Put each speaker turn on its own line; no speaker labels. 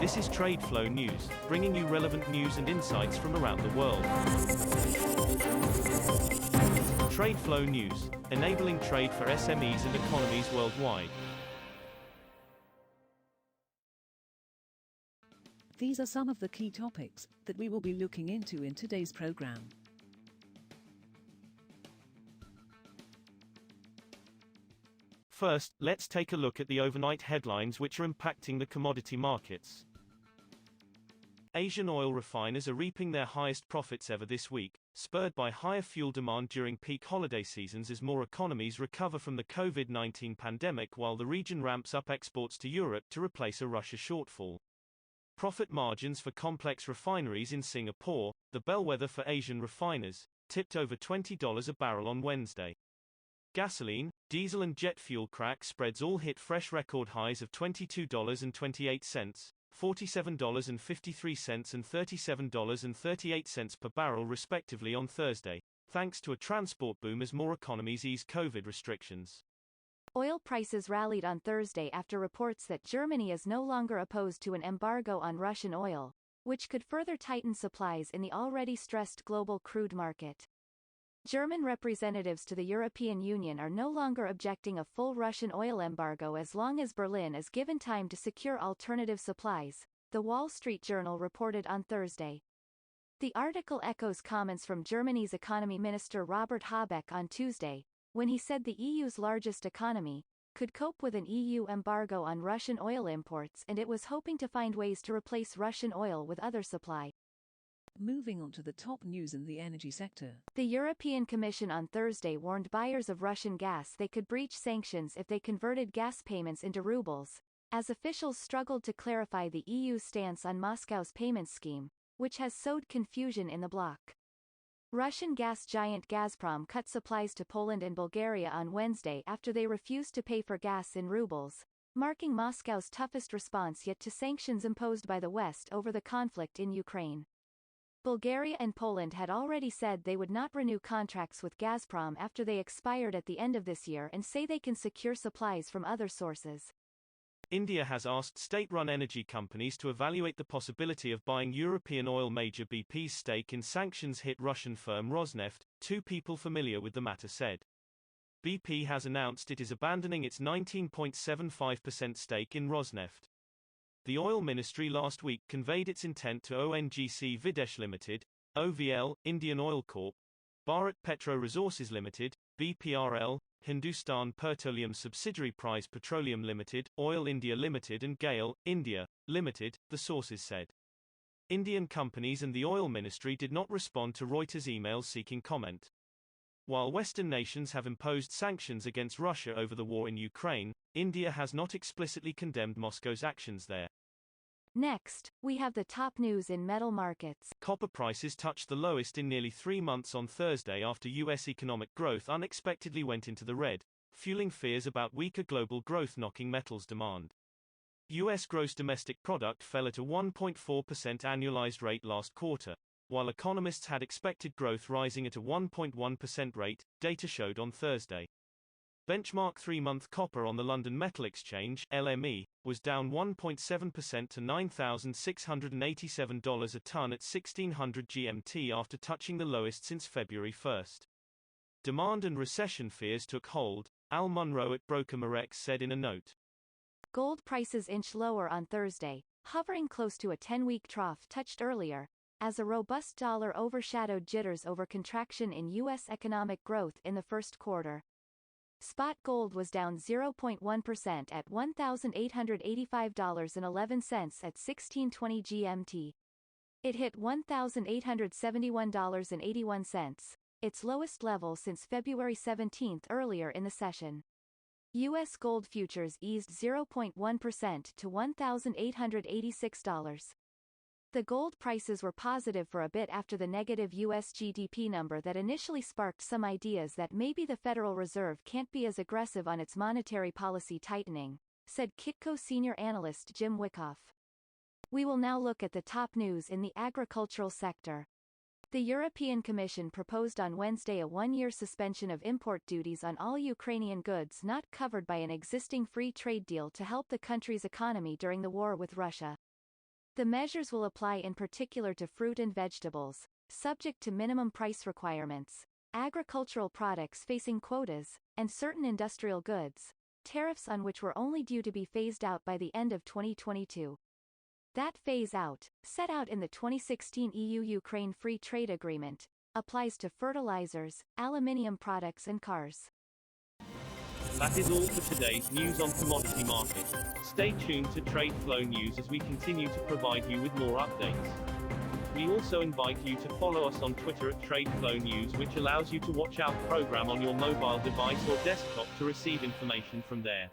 This is TradeFlow News, bringing you relevant news and insights from around the world. TradeFlow News, enabling trade for SMEs and economies worldwide.
These are some of the key topics that we will be looking into in today's program.
First, let's take a look at the overnight headlines which are impacting the commodity markets. Asian oil refiners are reaping their highest profits ever this week, spurred by higher fuel demand during peak holiday seasons as more economies recover from the COVID-19 pandemic while the region ramps up exports to Europe to replace a Russia shortfall. Profit margins for complex refineries in Singapore, the bellwether for Asian refiners, tipped over $20 a barrel on Wednesday. Gasoline, diesel and jet fuel crack spreads all hit fresh record highs of $22.28, $47.53 and $37.38 per barrel respectively on Thursday, thanks to a transport boom as more economies ease COVID restrictions.
Oil prices rallied on Thursday after reports that Germany is no longer opposed to an embargo on Russian oil, which could further tighten supplies in the already stressed global crude market. German representatives to the European Union are no longer objecting a full Russian oil embargo as long as Berlin is given time to secure alternative supplies, The Wall Street Journal reported on Thursday. The article echoes comments from Germany's economy minister Robert Habeck on Tuesday, when he said the EU's largest economy could cope with an EU embargo on Russian oil imports and it was hoping to find ways to replace Russian oil with other supply.
Moving on to the top news in the energy sector.
The European Commission on Thursday warned buyers of Russian gas they could breach sanctions if they converted gas payments into rubles, as officials struggled to clarify the EU's stance on Moscow's payment scheme, which has sowed confusion in the bloc. Russian gas giant Gazprom cut supplies to Poland and Bulgaria on Wednesday after they refused to pay for gas in rubles, marking Moscow's toughest response yet to sanctions imposed by the West over the conflict in Ukraine. Bulgaria and Poland had already said they would not renew contracts with Gazprom after they expired at the end of this year and say they can secure supplies from other sources.
India has asked state-run energy companies to evaluate the possibility of buying European oil major BP's stake in sanctions-hit Russian firm Rosneft, two people familiar with the matter said. BP has announced it is abandoning its 19.75% stake in Rosneft. The oil ministry last week conveyed its intent to ONGC Videsh Limited, OVL, Indian Oil Corp, Bharat Petro Resources Limited, BPRL, Hindustan Petroleum Subsidiary Price Petroleum Limited, Oil India Limited and GAIL, India, Limited, the sources said. Indian companies and the oil ministry did not respond to Reuters' emails seeking comment. While Western nations have imposed sanctions against Russia over the war in Ukraine, India has not explicitly condemned Moscow's actions there.
Next, we have the top news in metal markets.
Copper prices touched the lowest in nearly 3 months on Thursday after U.S. economic growth unexpectedly went into the red, fueling fears about weaker global growth knocking metals demand. U.S. gross domestic product fell at a 1.4% annualized rate last quarter, while economists had expected growth rising at a 1.1% rate, data showed on Thursday. Benchmark 3-month copper on the London Metal Exchange (LME) was down 1.7% to $9,687 a ton at 1600 GMT after touching the lowest since February 1. Demand and recession fears took hold, Al Munro at Broker Morex said in a note.
Gold prices inched lower on Thursday, hovering close to a 10-week trough touched earlier, as a robust dollar overshadowed jitters over contraction in U.S. economic growth in the first quarter. Spot gold was down 0.1% at $1,885.11 at 1620 GMT. It hit $1,871.81, its lowest level since February 17 earlier in the session. U.S. gold futures eased 0.1% to $1,886. The gold prices were positive for a bit after the negative U.S. GDP number that initially sparked some ideas that maybe the Federal Reserve can't be as aggressive on its monetary policy tightening, said Kitco senior analyst Jim Wyckoff. We will now look at the top news in the agricultural sector. The European Commission proposed on Wednesday a one-year suspension of import duties on all Ukrainian goods not covered by an existing free trade deal to help the country's economy during the war with Russia. The measures will apply in particular to fruit and vegetables, subject to minimum price requirements, agricultural products facing quotas, and certain industrial goods, tariffs on which were only due to be phased out by the end of 2022. That phase-out, set out in the 2016 EU-Ukraine Free Trade Agreement, applies to fertilizers, aluminium products and cars.
That is all for today's news on commodity markets. Stay tuned to TradeFlow News as we continue to provide you with more updates. We also invite you to follow us on Twitter at TradeFlow News, which allows you to watch our program on your mobile device or desktop to receive information from there.